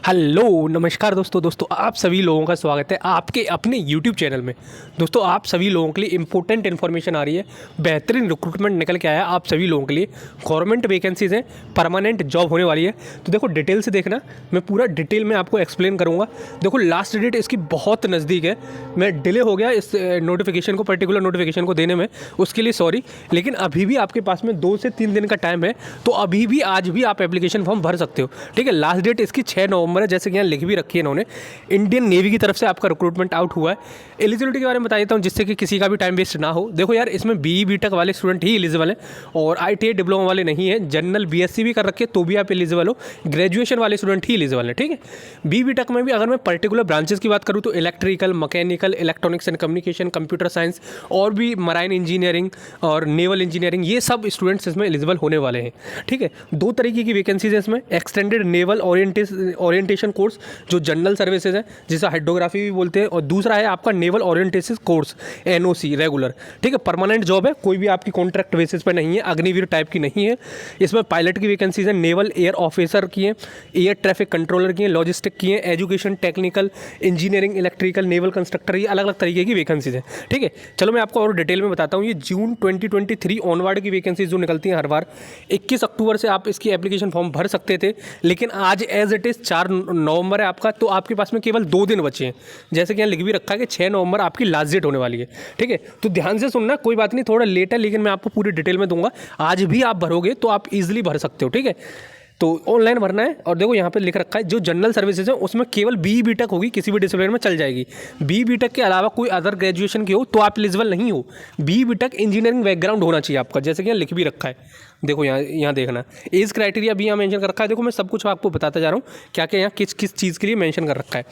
Hello नमस्कार दोस्तों आप सभी लोगों का स्वागत है आपके अपने YouTube चैनल में। दोस्तों आप सभी लोगों के लिए इंपॉर्टेंट इन्फॉर्मेशन आ रही है। बेहतरीन रिक्रूटमेंट निकल के आया आप सभी लोगों के लिए। गवर्नमेंट वैकेंसीज़ हैं, परमानेंट जॉब होने वाली है। तो देखो डिटेल से देखना, मैं पूरा डिटेल में आपको एक्सप्लेन करूँगा। देखो लास्ट डेट इसकी बहुत नज़दीक है। मैं डिले हो गया इस नोटिफिकेशन को, पर्टिकुलर नोटिफिकेशन को देने में, उसके लिए सॉरी। लेकिन अभी भी आपके पास में 2 से 3 दिन का टाइम है, तो अभी भी आज भी आप एप्लीकेशन फॉर्म भर सकते हो। ठीक है, लास्ट डेट इसकी 6 नवंबर है, जैसे कि यहाँ लिख भी रखी है इन्होंने। इंडियन नेवी की तरफ से आपका रिक्रूटमेंट आउट हुआ है। एलिजिबिलिटी के बारे में बता देता हूँ जिससे कि किसी का भी टाइम वेस्ट ना हो। देखो यार, इसमें BE BTech वाले स्टूडेंट ही एलिजिबल हैं और ITI डिप्लोमा वाले नहीं है। जनरल BSc भी कर रखे तो भी आप एलिजिबल हो। ग्रेजुएशन वाले स्टूडेंट ही एलिजिबल है। ठीक है, BE BTech में भी अगर मैं पर्टिकुलर ब्रांचेस की बात करूँ तो electrical, mechanical, electronics and communication, computer science और भी मराइन इंजीनियरिंग और नेवल इंजीनियरिंग, ये सब स्टूडेंट्स इसमें एलिजिबल होने वाले हैं। ठीक है, 2 तरीके की वैकेंसीज है इसमें। एक्सटेंडेड नेवल ओरिएंटेशन कोर्स जो जनरल सर्विसेज है, जिसे हाइड्रोग्राफी भी बोलते हैं, और दूसरा है आपका naval orientation course NOC regular. ठीक है, परमानेंट जॉब है, कोई भी आपकी कॉन्ट्रैक्ट बेसिस पर नहीं है, अग्निवीर टाइप की नहीं है। इसमें पायलट की वैकेंसीज है, नेवल एयर ऑफिसर की है, एयर ट्रैफिक कंट्रोलर की है, लॉजिस्टिक की है, education, technical, engineering, electrical, naval constructor, ये अलग अलग तरीके की वैकेंसीज है। ठीक है, चलो मैं आपको और डिटेल में बताता हूँ। ये जून 2023 ऑनवर्ड की वैकेंसीज जो निकलती हैं हर बार, 21 अक्टूबर से आप इसकी एप्लीकेशन फॉर्म भर सकते थे, लेकिन आज एज इट इज़ 4 नवंबर है आपका, तो आपके पास में केवल 2 दिन बचे हैं। जैसे कि यहाँ लिख भी रखा है कि 6 नवंबर आपकी लास्ट डेट होने वाली है। ठीक है, तो ध्यान से सुनना, कोई बात नहीं, थोड़ा लेट है लेकिन मैं आपको पूरी डिटेल में दूंगा। आज भी आप भरोगे तो आप इजीली भर सकते हो। ठीक है, तो ऑनलाइन भरना है। और देखो यहाँ पे लिख रखा है जो जनरल सर्विसेज है उसमें केवल BE BTech होगी, किसी भी डिसिप्लिन में चल जाएगी। BE BTech के अलावा कोई अदर ग्रेजुएशन की हो तो आप एलिजिबल नहीं हो। BE BTech इंजीनियरिंग बैकग्राउंड होना चाहिए आपका, जैसे कि यहाँ लिख भी रखा है। देखो यहाँ देखना, एज क्राइटेरिया भी यहाँ मेंशन कर रखा है। देखो मैं सब कुछ आपको बताता जा रहा हूँ क्या क्या यहाँ किस किस चीज़ के लिए मेंशन कर रखा है।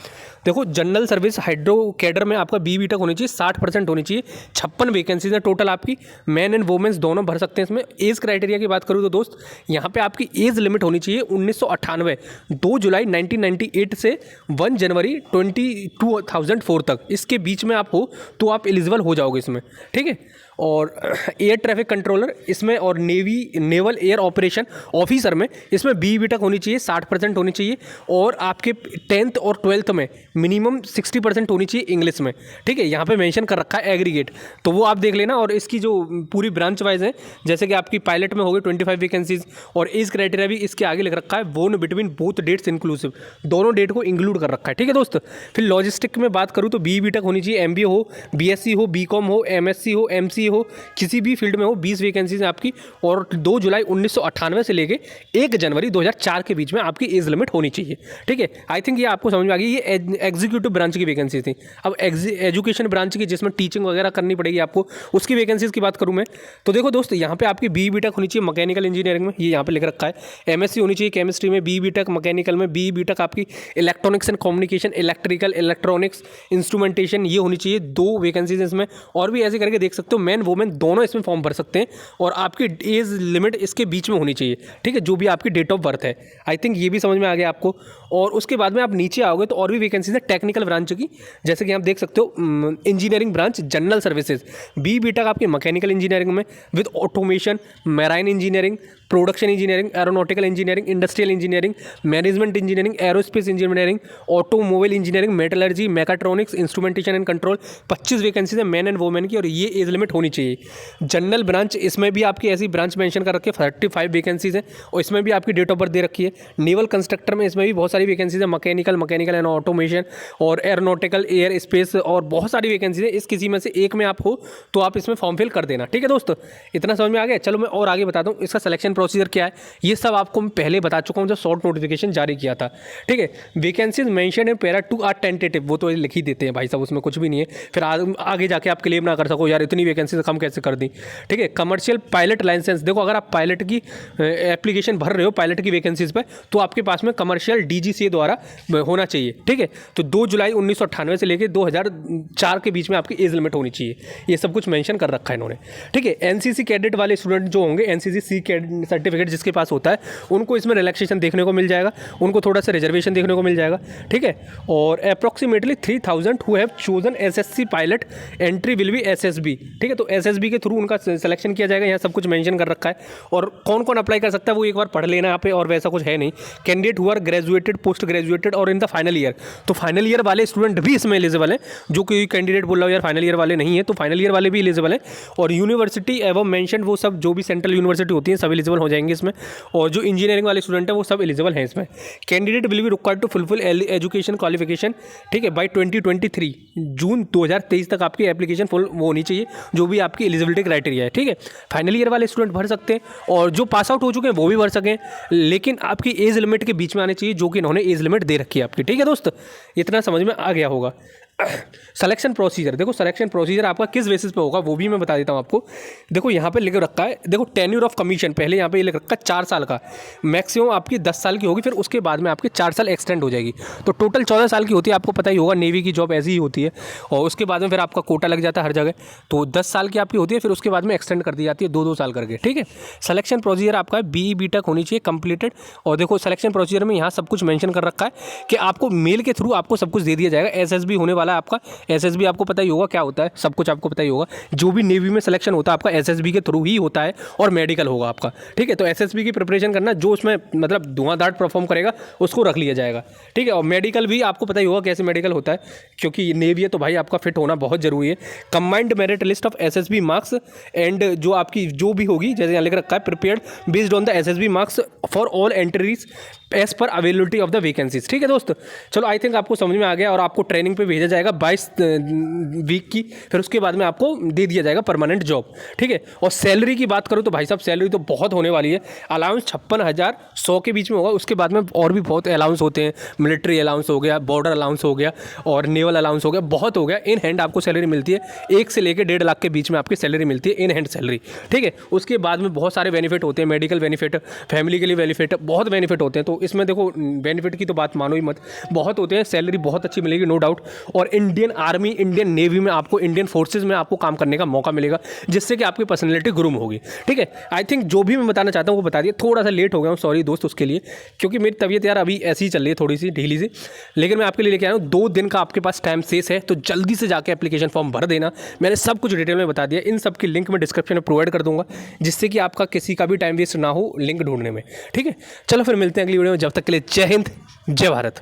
देखो जनरल सर्विस हाइड्रो कैडर में आपका BE BTech होनी चाहिए, 60% होनी चाहिए। 56 वैकेंसीज है टोटल आपकी, मैन एंड वुमेन्स दोनों भर सकते हैं इसमें। एज क्राइटेरिया की बात करूँ तो दोस्त, यहाँ पे आपकी एज लिमिट होनी चाहिए 1998, 2 जुलाई 1998 से 1 जनवरी 2004 तक, इसके बीच में आप हो तो आप एलिजिबल हो जाओगे इसमें। ठीक है, और एयर ट्रैफिक कंट्रोलर इसमें, और नेवल एयर ऑपरेशन ऑफिसर में इसमें BE BTech होनी चाहिए, 60% होनी चाहिए। और आपके 10th और 12th में मिनिमम 60% होनी चाहिए इंग्लिश में। ठीक है, यहाँ पे मेंशन कर रखा है एग्रीगेट, तो वो आप देख लेना। और इसकी जो पूरी ब्रांच वाइज है, जैसे कि आपकी पायलट में हो गई 25 वैकेंसीज, और एज क्राइटेरिया भी इसके आगे लिख रखा है, born between both dates inclusive, दोनों डेट को इंक्लूड कर रखा है। ठीक है दोस्त, फिर लॉजिस्टिक में बात करूँ तो BE BTech होनी चाहिए, MBA हो, BSc हो, BCom हो, MSc हो, MCA हो, किसी भी फील्ड में हो। 20 वैकेंसीज हैं आपकी, और 2 जुलाई 1998 से लेके 1 जनवरी 2004 के बीच में आपकी एज लिमिट होनी चाहिए। ठीक है, आई थिंक ये आपको समझ में आ गई। ये एग्जीक्यूटिव ब्रांच की वैकेंसी थी। अब एजुकेशन ब्रांच की, जिसमें टीचिंग वगैरह करनी पड़ेगी आपको, उसकी वैकेंसीज की बात करूँ मैं तो देखो दोस्त, यहाँ पे आपकी BE BTech होनी चाहिए मैकेनिकल इंजीनियरिंग में, ये यहाँ पे लिख रखा है। MSc होनी चाहिए केमिस्ट्री में, BE BTech मैकेनिकल में, BE BTech आपकी electronics and communication, electrical, electronics, instrumentation, ये होनी चाहिए। 2 वैकेंसीज इसमें, और भी ऐसे करके देख सकते हो। मैन वुमेन दोनों इसमें फॉर्म भर सकते हैं, और आपकी एज लिमिट इसके बीच में होनी चाहिए। ठीक है, जो भी आपकी डेट ऑफ बर्थ है। आई थिंक ये भी समझ में आ गया आपको। और उसके बाद में आप नीचे आओगे तो और भी वैकेंसीज है टेक्निकल ब्रांच की, जैसे कि आप देख सकते हो engineering branch, general services, BE BTech आपकी मैकेनिकल इंजीनियरिंग में with automation, marine engineering, production engineering, aeronautical engineering, industrial engineering, management engineering, aerospace engineering, automobile engineering, metallurgy, mechatronics, instrumentation and control. 25 vacancies है मैन एंड वुमेन की, और ये age limit होनी चाहिए। General branch, इसमें भी आपकी ऐसी ब्रांच मेंशन कर रखी है, 35 वैकेंसीज है, और इसमें भी आपकी डेट ऑफ बर्थ दे रखी है। नेवल कंस्ट्रक्टर में इसमें भी बहुत सारी वैकेंसीज है, मैकेनिकल एंड ऑटोमेशन, और एरोनॉटिकल, एयर स्पेस, और बहुत सारी वैकेंसीज है। इस किसी में से एक में आप हो तो आप इसमें फॉर्म फिल कर देना। ठीक है दोस्तों, इतना समझ में आ गया। चलो मैं और आगे बताता हूँ इसका सिलेक्शन प्रोसीजर क्या है। ये सब आपको मैं पहले बता चुका हूँ जब शॉर्ट नोटिफिकेशन जारी किया था। ठीक है, vacancies mentioned in para 2 are tentative, वो तो लिख ही देते हैं भाई साहब, उसमें कुछ भी नहीं है। फिर आगे जाके आप क्लेम ना कर सको यार इतनी वैकेंसी कम कैसे कर दी। ठीक है, कमर्शियल पायलट लाइसेंस, देखो अगर आप पायलट की एप्लीकेशन भर रहे हो पायलट की वैकेंसीज पर, तो आपके पास में कमर्शियल DGCA द्वारा होना चाहिए। ठीक है, तो 2 जुलाई 1998 से लेकर 2004 के बीच में आपकी एज लिमिट होनी चाहिए। ये सब कुछ मेंशन कर रखा है इन्होंने। ठीक है, NCC कैडेट वाले स्टूडेंट जो होंगे, NCC सर्टिफिकेट जिसके पास होता है उनको इसमें रिलैक्सेशन देखने को मिल जाएगा, उनको थोड़ा सा रिजर्वेशन देखने को मिल जाएगा, ठीक है। और approximately 3000 who have chosen SSC pilot entry will be SSB, ठीक है। तो एसएसबी के थ्रू उनका सिलेक्शन किया जाएगा, यहाँ सब कुछ मेंशन कर रखा है। और कौन कौन अप्लाई कर सकता है वो एक बार पढ़ लेना यहाँ पे, और वैसा कुछ है नहीं। Candidate who are graduated, post graduated और इन द फाइनल ईयर, तो फाइनल ईयर वाले स्टूडेंट भी इसमें एलिजिबल है। जो कोई कैंडिडेट बोल रहा हो यार फाइनल ईयर वाले नहीं है, तो फाइनल ईयर वाले भी एलिजिबल है। और यूनिवर्सिटी एवं मेंशन वो सब जो भी सेंट्रल यूनिवर्सिटी होती है सब एलिजिबल हो जाएंगे इसमें। और जो इंजीनियरिंग वाले स्टूडेंट हैं वो सब एलिजिबल हैं इसमें। Candidate will be required to fulfil education qualification, ठीक है, बाय 2023 जून 2023 तक आपकी एप्लीकेशन फुल वो होनी चाहिए, जो भी आपकी एलिजिबिलिटी क्राइटेरिया है, ठीक है। फाइनल ईयर वाले स्टूडेंट भर सकते हैं, और जो पास आउट हो चुके हैं वो भी भर सकें, लेकिन आपकी एज लिमिट के बीच में आने चाहिए, जो कि इन्होंने एज लिमिट दे रखी है आपकी, ठीक है दोस्त। इतना समझ में आ गया होगा। सिलेक्शन प्रोसीजर, देखो सिलेक्शन प्रोसीजर आपका किस बेसिस पे होगा वो भी मैं बता देता हूँ आपको। देखो यहाँ पे लिख रखा है, देखो टेन्यूर ऑफ कमीशन, पहले यहाँ पे ये लिख रखा है 4 साल का, मैक्सिमम आपकी 10 साल की होगी, फिर उसके बाद में आपकी 4 साल एक्सटेंड हो जाएगी, तो टोटल 14 साल की होती है। आपको पता ही होगा नेवी की जॉब ऐसी ही होती है, और उसके बाद में फिर आपका कोटा लग जाता है हर जगह, तो 10 साल की आपकी होती है, फिर उसके बाद में एक्सटेंड कर दी जाती है 2-2 साल करके, ठीक है। सिलेक्शन प्रोसीजर आपका BE BTech होनी चाहिए कंप्लीटेड। और देखो सिलेक्शन प्रोसीजर में यहाँ सब कुछ मेंशन कर रखा है कि आपको मेल के थ्रू आपको सब कुछ दे दिया जाएगा। SSB होने वाला है आपका, SSB आपको पता ही होगा क्या होता है, सब कुछ आपको पता ही होगा। जो भी नेवी में सिलेक्शन होता है आपका SSB के थ्रू ही होता है, और मेडिकल होगा आपका, ठीक है। तो SSB की प्रिपरेशन करना, जो उसमें मतलब धुआंधार परफॉर्म करेगा उसको रख लिया जाएगा, ठीक है। और मेडिकल भी आपको पता ही होगा कैसे मेडिकल होता है, क्योंकि नेवी है तो भाई आपका फिट होना बहुत जरूरी है। Combined merit list of SSB marks and जो आपकी जो भी होगी, जैसे यहाँ लिख रखा है, prepared based on the SSB marks for all entries as per availability of the vacancies, ठीक है दोस्त। चलो आई थिंक आपको समझ में आ गया। और आपको ट्रेनिंग पे भेजा जाएगा 22 वीक की, फिर उसके बाद में आपको दे दिया जाएगा परमानेंट जॉब, ठीक है। और सैलरी की बात करूँ तो भाई साहब सैलरी तो बहुत होने वाली है। अलाउंस 56,100 के बीच में होगा, उसके बाद में और भी बहुत अलाउंस होते हैं, मिलिट्री अलाउंस हो गया, बॉर्डर अलाउंस हो गया, और नेवल अलाउंस हो गया, बहुत हो गया। इन हैंड आपको सैलरी मिलती है, 1 से लेकर 1.5 लाख के बीच में आपकी सैलरी मिलती है, इन हैंड सैलरी, ठीक है। उसके बाद में बहुत सारे बेनिफिट होते हैं, मेडिकल बेनिफिट, फैमिली के लिए बेनिफिट, बहुत बेनिफिट होते हैं। तो इसमें देखो बेनिफिट की तो बात मानो ही मत, बहुत होते हैं। सैलरी बहुत अच्छी मिलेगी नो डाउट। और इंडियन आर्मी, इंडियन नेवी में आपको, इंडियन फोर्सेज में आपको काम करने का मौका मिलेगा, जिससे कि आपकी पर्सनैलिटी ग्रूम होगी, ठीक है। आई थिंक जो भी मैं बताना चाहता हूँ वो बता दिया। थोड़ा सा लेट हो गया हूँ, सॉरी दोस्त उसके लिए, क्योंकि मेरी तबीयत यार अभी ऐसी ही चल रही है, थोड़ी सी ढीली सी, लेकिन मैं आपके लिए लेके आया हूँ। 2 दिन का आपके पास टाइम शेष है, तो जल्दी से जाके एप्लीकेशन फॉर्म भर देना। मैंने सब कुछ डिटेल में बता दिया, इन सब की लिंक मैं डिस्क्रिप्शन में प्रोवाइड कर दूंगा, जिससे कि आपका किसी का भी टाइम वेस्ट ना हो लिंक ढूंढने में, ठीक है। चलो फिर मिलते हैं अगली वीडियो में, जब तक के लिए जय हिंद, जय भारत।